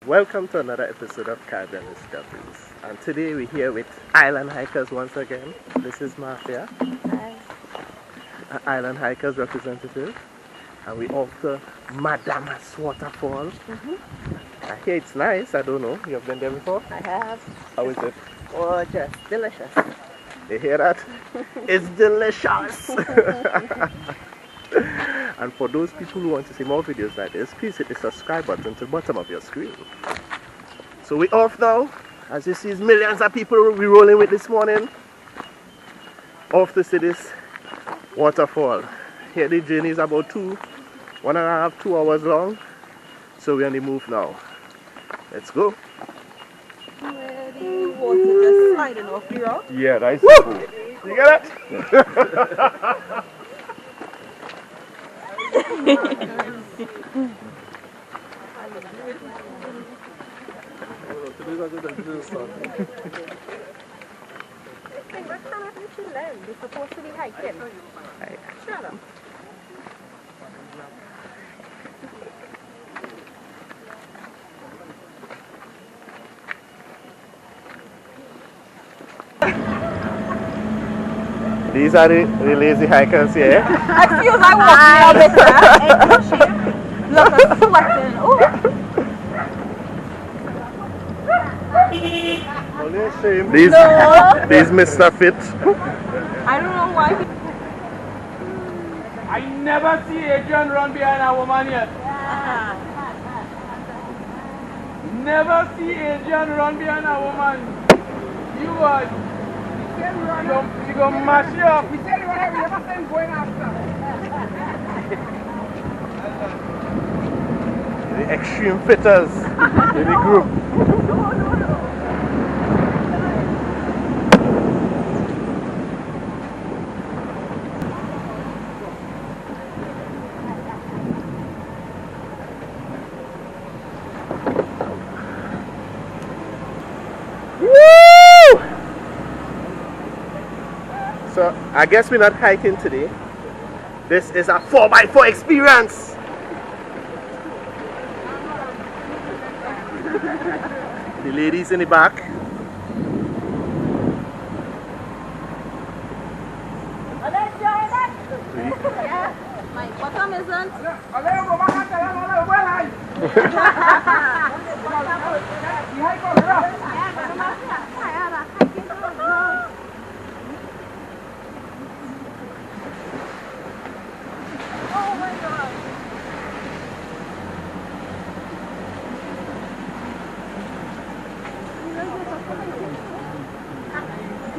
Welcome to another episode of Caribbean Discoveries. And today we're here with Island Hikers once again. This is Mafia, Hi. an Island Hikers representative. And we're off to Madamas Waterfalls. I hear it's nice, I don't know. You've been there before? I have. How is it? Gorgeous. Delicious. You hear that? It's delicious! And for those people who want to see more videos like this, please hit the subscribe button to the bottom of your screen. So we're off now. As you see, millions of people we're rolling with this morning. Off to see this waterfall. Here the journey is about 1.5 to 2 hours long. So we're on the move now. Let's go. Where the water just sliding off the rock. Yeah, that's cool. You get it? They're supposed to be hiking. Shut up. These are the lazy hikers here. Excuse, I walk a bit. Look, I'm sweating. Oh. These Mr. Fit. I don't know why. I never see Adrian run behind a woman yet. Never see Adrian run behind a woman. You guys, you gonna mash you up. We said we never seen going after. The extreme fitters in the group. Woo! So I guess we're not hiking today. This is a 4x4 experience. The ladies in the back. My bottom isn't. Oh my God.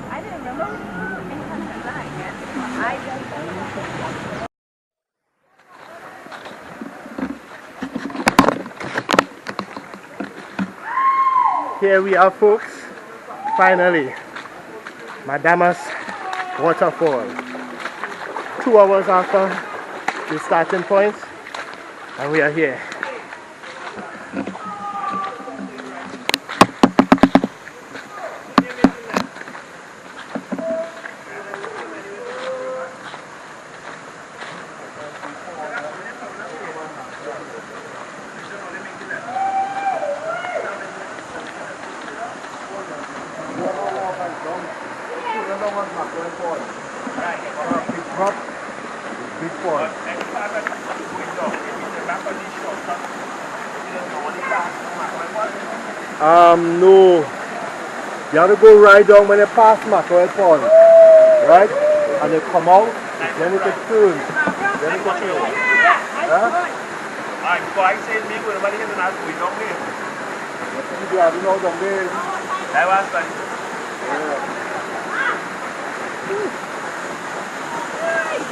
I didn't remember anything like that. I just. Here we are, folks. Finally, Madamas Waterfall. 2 hours after the starting point, and we are here. No. You have to go right down when you pass Mackerel Pond, right? And you come out, then you can turn. Then you can turn. Alright, before I say me, nobody can ask me, don't me. You have to know down there. I was like,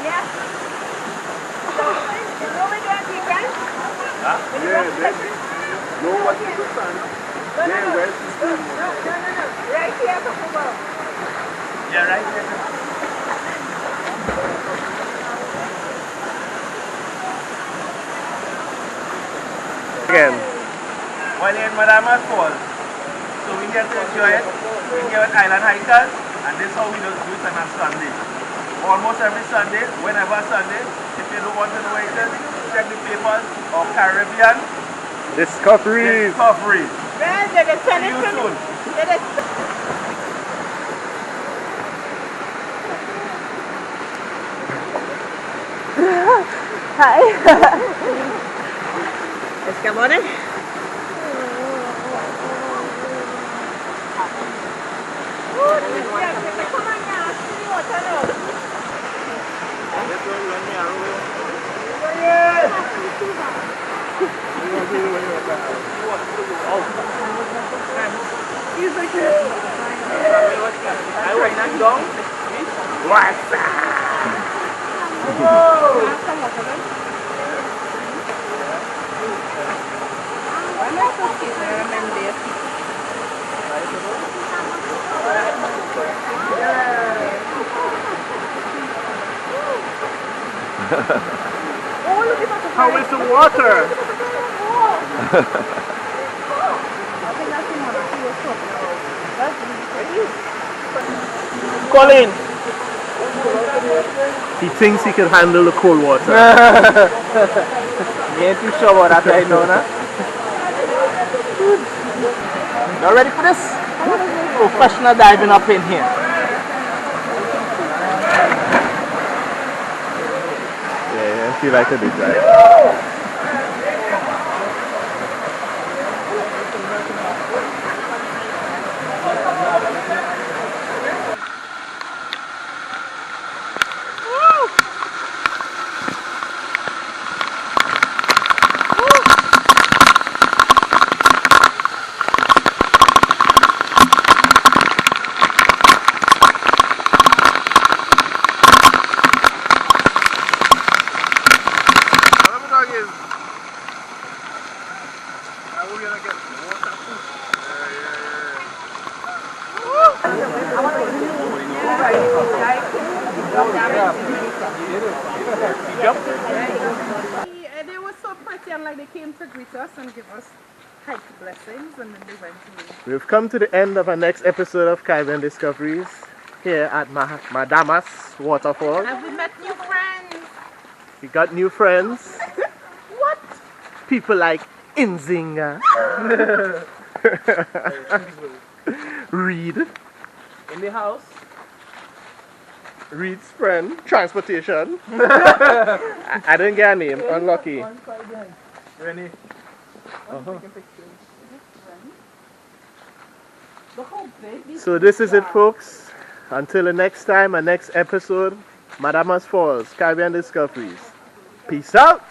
Yes. Is over there at the event? huh? No, what is the sun? No. Right here, Papa. Yeah, right here. Again. While in Madamas Waterfalls, so we get to enjoy it. We get with island hikers, and this is how we do it on a Sunday. Almost every Sunday, whenever Sunday, if you don't want to know what it is, check the papers or Caribbean Discoveries. Discoveries. Man, they're gonna send See it you to soon. me. They're gonna- Hi. Let's come on in. How is the water? Colin. He thinks he can handle the cold water. You ain't too sure about that right now, nah? Y'all ready for this? Professional diving up in here. Yeah, I feel like a bit right. And they were so pretty, and like they came to greet us and give us hike blessings, and then they went away. We've come to the end of our next episode of Caribbean Discoveries here at Madamas Waterfalls. And we met new friends. We got new friends. What? People like Inzinga. Reed. In the house. Reed's friend. Transportation. I didn't get a name. Unlucky. Rennie. So this is it, folks. Until the next time, our next episode, Madamas Falls, Caribbean Discoveries. Peace out.